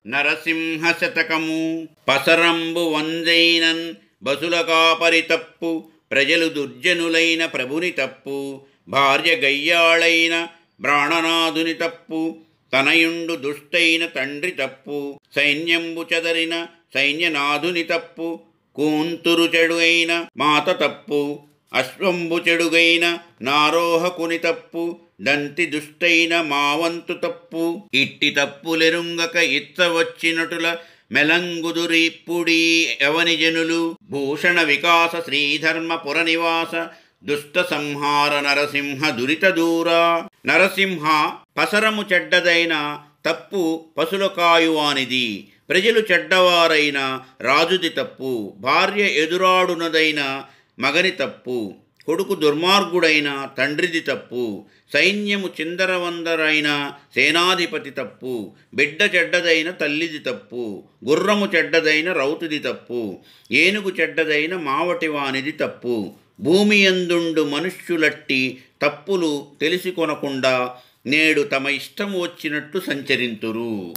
నరసింహ శతకము. పసరంబు వంజైనన్ బసుల కాపరి తప్పు, ప్రజలు దుర్జనులైన ప్రభుని తప్పు, భార్య గయ్యాళైన ప్రాణనాథుని తప్పు, తనయుండు దుష్టైన తండ్రి తప్పు, సైన్యంబు చెదరిన సైన్యనాథుని తప్పు, కూంతురు చెడు అయిన మాత తప్పు, అశ్వంబు చెడుగైన నారోహకుని తప్పు, దంతి దుష్టైన మావంతు తప్పు. ఇట్టి తప్పులెరుంగక ఇచ్చవచ్చినటుల మెలంగుదురిప్పుడీ ఎవని జనులు, భూషణ వికాస శ్రీధర్మ పురనివాస దుష్ట సంహార నరసింహ దురిత దూరా. నరసింహ పసరము చెడ్డదైన తప్పు పశుల కాయువానిది, ప్రజలు చెడ్డవారైన రాజుది తప్పు, భార్య ఎదురాడునదైన మగని తప్పు, కొడుకు దుర్మార్గుడైన తండ్రిది తప్పు, సైన్యము చిందరవందరైన సేనాధిపతి తప్పు, బిడ్డ చెడ్డదైన తల్లిది తప్పు, గుర్రము చెడ్డదైన రౌతుది తప్పు, ఏనుగు చెడ్డదైన మావటివానిది తప్పు. భూమి యందుండు మనుష్యులట్టి తప్పులు తెలిసి కొనకుండా నేడు తమ ఇష్టము వచ్చినట్టు సంచరింతురు.